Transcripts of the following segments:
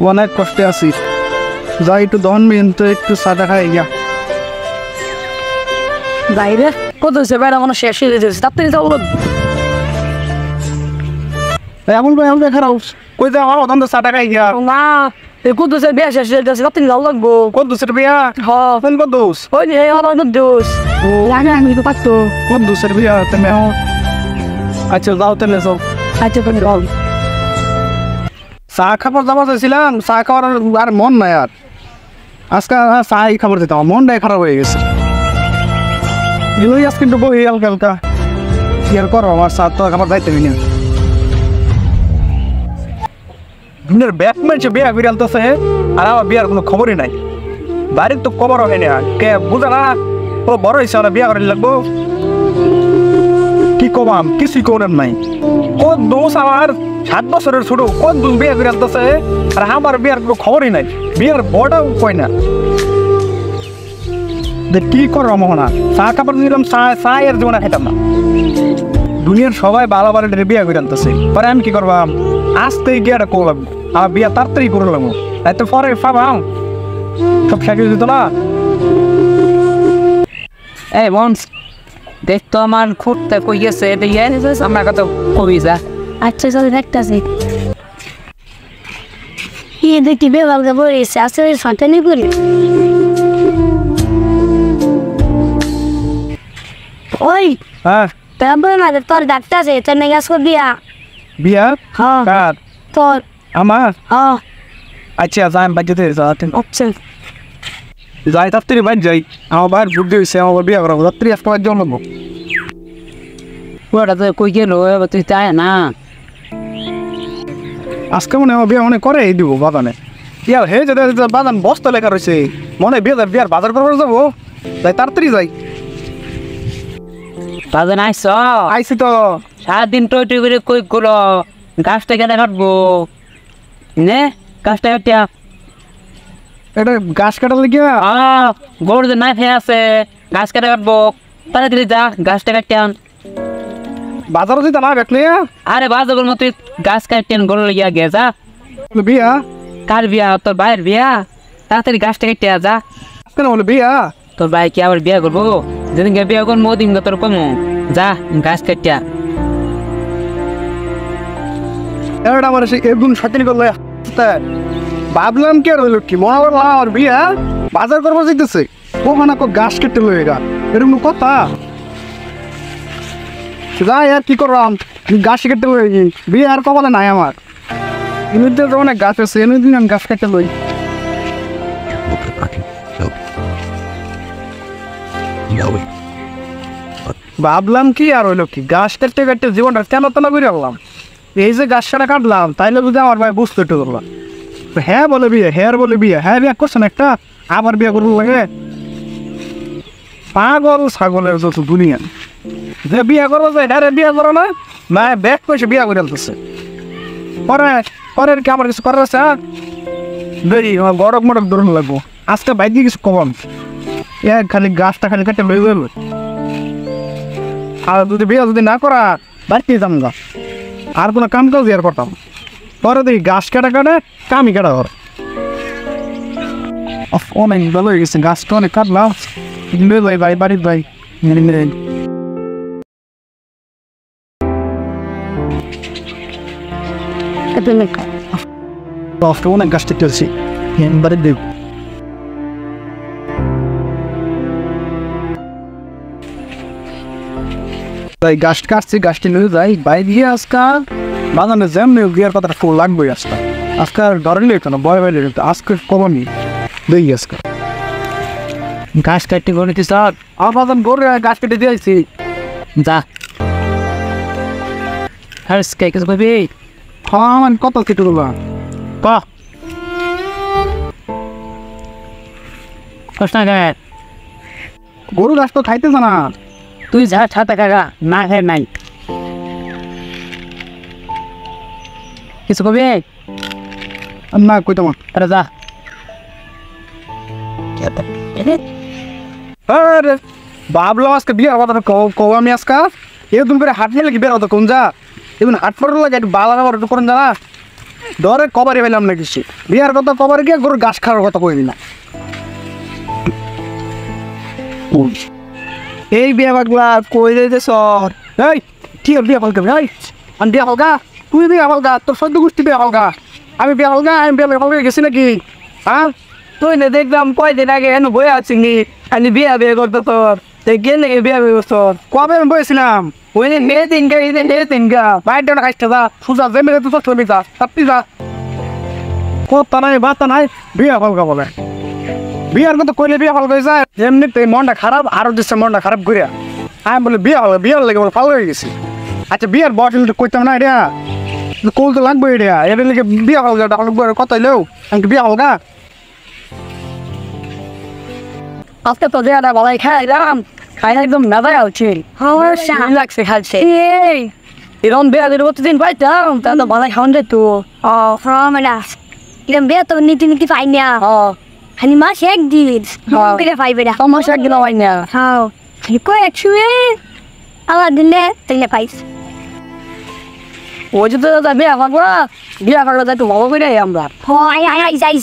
অনেক কষ্টে আছি, যাই একটু দহন মিন তো একটু সাদা খাই গিয়া। বাইরে কত হয়েছে বেড়া মনে শেষ হয়ে যেতেছে তাড়াতাড়ি যাবো। এমন ভাই আমাদের খারাপ কই যা আমার অতন্ত সাদা খাই গিয়া। না এই কত হয়েছে বিয়া শেষ হয়ে যেতেছে তাড়াতাড়ি যাওয়া লাগবো। কত দোষের বিয়া? হ্যাঁ কত দোষ? ওই যে আমার দোষ লাগে আমি তো পারতো। কত দোষের বিয়া তুমি? আচ্ছা যাও তাহলে সব। আচ্ছা তুমি বল। চা খাবার যাবো চাইছিলাম, চা খাওয়ার আর মন নাই আর। আজকে চাই খাবার দিতাম, মনটাই খারাপ হয়ে গেছে। এগুলোই আজকে একটু বই হালকা হালকা কি আর করো, আমার চা তো খাবার দায়িত্ব নিয়ে দুনিয়ার ব্যাক মারছে বিয়া করে আনতেছে আর আমার বিয়ার কোনো খবরই নাই। বাড়ির তো খবর হয় না, কে বুঝে না ও বড় হয়েছে না বিয়া করে লাগবো। কি কবাম কিছুই করেন নাই। কোন দোষ আমার 7 বছরের ছোট, কোন দোষ বিয়া করে আনতেছে আর আমার বিয়ার কোনো খবরই নাই। বিয়ার বড়টাও কয় না। কি করো মোহনা, চা খাবার দিলাম, চা এর জীবনে খাইতাম না। দুনিয়ার সবাই ভালো ভালো বিয়া করে আনতেছে, পরে আমি কি করবাম? আজকে গিয়ে করে লাগবো, আমার বিয়া তাড়াতাড়ি করে লাগবো, তাই তো পরে পাবাম সব শেষ হয়ে যেত না। এই বন্স দেখ তো আমার খুঁড়তে কই গেছে দেখে আমার কত কবি যা। আচ্ছা চল দেখতেছি কি দেখি বেবালকে বলেছে আসলে সন্তানি করি। ওই হ্যাঁ তারপরে না তোর ডাক্তার আছে তোর নাকি আসবো বিয়া। বিয়া? হ্যাঁ কার? তোর। আমার? হ্যাঁ আচ্ছা যাই আমি বাড়িতে আচ্ছা যাই তাড়াতাড়ি বাড়ি যাই, আমার বাইর বুদ্ধি হয়েছে, আমার বিয়া করাবো তাড়াতাড়ি আজকে বাড়ি যাওয়া লাগবো। ওটা তো কই গেল এবার তুই তাই না আজকে মনে হয় আমার বিয়া মনে করে দিব বাগানে। ইয়ার হে যেতে বাগান বস্তা লেখা রয়েছে, মনে হয় বিয়ার বাজার করবার যাবো, যাই তাড়াতাড়ি যাই। বাজান আইস আইসি তো। 7 দিন টই টই করে কই গুলো গাছটা কেটে কাটবো নে গাছটা কাটিয়া এটা গাছ কাটার লেগে গরু যে নাই খেয়ে আছে গাছ কেটে কাটবো তাড়াতাড়ি যা গাছটা কাটিয়া আন। বাজারও যেতে না দেখলে আরে বাজার মতো গাছ কাটিয়ান গরু লাগিয়া গে যা। বিয়া? কার বিয়া? তোর ভাইয়ের বিয়া, তাড়াতাড়ি গাছটা কাটিয়া যা। আজকে না বলে বিয়া? তোর ভাই কি আবার বিয়া করবো? যেদিনকে বিয়া করবো ওদিন তোর কমো যা গাছ কাটিয়া। এটা আমার সেই এগুন সচেতন করলো, ভাবলাম কি আর হইলো কি মনে করলো আমার বিয়া বাজার করবো যেতেছে ওখানে গাছ কেটে লয়ে গা, এরকম কথা যাই আর কি করলাম, গাছ কেটে লই বিয়ে আর কপালে নাই আমার। এমনিতে তো অনেক গাছ আছে, এমনি আমি গাছ কেটে লই। ভাবলাম কি আর হইলো কি গাছ কাটতে কাটতে জীবনটা কেন তেনা করে রাখলাম। এই যে গাছটা কাটলাম তাইলে যদি আমার ভাই বুঝতে একটু করলাম, হ্যাঁ বলে বিয়ে, হ্যাঁ বলে বিয়ে, হ্যাঁ বিয়ে করছেন একটা আবার বিয়ে করবো লাগে। পাগল ছাগলের যত দুনিয়া, যে বিয়ে করবো যায় ডাইরেক্ট বিয়ে করো না, না ব্যাগ পয়সা বিয়ে করে আনতেছে। পরে পরের কি আমার কিছু করার আছে? দেরি গরক মরক ধরুন লাগবো, আজকে বাইক দিয়ে কিছু কম খালি গাছটা খালি কাটে লই গেল। আর যদি বিয়ে যদি না করা বাড়িতে যাম গা, আর কোনো কাম কাজ আর করতাম। পরে দেখি গাছ কাটা কাটে কামই কাটা কর। অনেক ভালো হয়ে গেছে, গাছটা অনেক কাটলাম, ভাই ভাই বাড়ির ভাই অনেক গাছটা চলছে বাড়ির দেব। তাই গাছ কাটছি, গাছটি নিয়ে যাই বাই দিয়ে আজকাল বাজানে যেমনি বিয়ার কথাটা ফুল লাগবেই। আজকাল আজকাল ধরে নিলে তো না বয় বাইরে আজকে কমনি দেখি আজকাল গাছ কাটতে করে তুই সব আমার বাজান গরু গাছ কেটে দিয়েছি যা। হ্যাঁ কিছু ভাবি হ্যাঁ মানে কত কেটে দেবো কষ্ট না গায়ে গরু গাছ তো খাইতেছে না। তুই যা ছাতা কাকা না খাই নাই কিছু কবি না কই তোমার আরে যা। আরে ভাবলাম আজকে বিয়ের কথা কও আমি আজকে এরকম করে হাট নিয়ে লাগি বের হতো কোন যা এখন হাট পড়ে লাগে একটু বালা একটু করেন জানা ধরে কবারে পেলাম না কিছু বিয়ার কথা কবারে গিয়ে গরুর ঘাস খাওয়ার কথা কইলি না এই বিয়া পাগলা কই দিতে সর এই ঠিক বিয়া পাগলা এই আমি বিয়া হলগা তুই বিয়া হলগা তোর সদ্য গোষ্ঠী বিয়া হলগা আমি বিয়া হলগা আমি বিয়া হলগা গেছি নাকি হ্যাঁ তুই না দেখলাম কয়দিন আগে এনে বই আছি নি আমি বিয়ে করতে তোর তুই গেলে বিয়ে তোর কবে আমি বলেছিলাম ওই মেয়ে তিনকা এই মেয়ে তিনকা বাইর দেওয়া খাইতে যা সুজা জেমে তুই তো চলে যা তাপ্তি যা কথা নাই বার্তা নাই বিয়া হলগা বলে বিয়ার কথা কইলে বিয়া হলগা যায় এমনিতে মনটা খারাপ আরো দিচ্ছে মনটা খারাপ করে আমি বলে বিয়ার লেগে বলে ফাল হয়ে গেছি আচ্ছা বিয়ার বয়স কইতাম না এটা কোল তো লাগবে এটা এর লেগে বিয়া হলগা কথা লেও আমি বিয়া হলগা আজকে তো যে একটা বলাই খাইলাম খাই একদম মেজাই আছি লাগছে খাচ্ছে এই এরকম বিয়া দিলে প্রতিদিন পাইতাম তাহলে বলাই খাওয়ান যেত Ramana. Ilang beto niti fine niya. Hani mas একদিন করে পাইবে না সমস্যা একদিন হয় না হ্যাঁ কি একচুয়ে আবার দিলে তাইলে পাইস ওই যে তো বিয়া করবো একটু ভালো করে আমরা হয় আয় যাই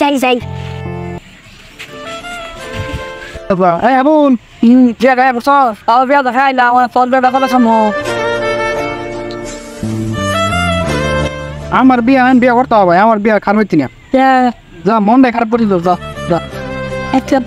এই আবুল যে গায়ে বসো তাও বিয়া দেখাইলাম আমার ফল বিয়া কথা সমো আমার বিয়া আমি বিয়া করতে হবে আমার বিয়া খারাপ হইতি না যা মনটাই খারাপ করে যা যা একটা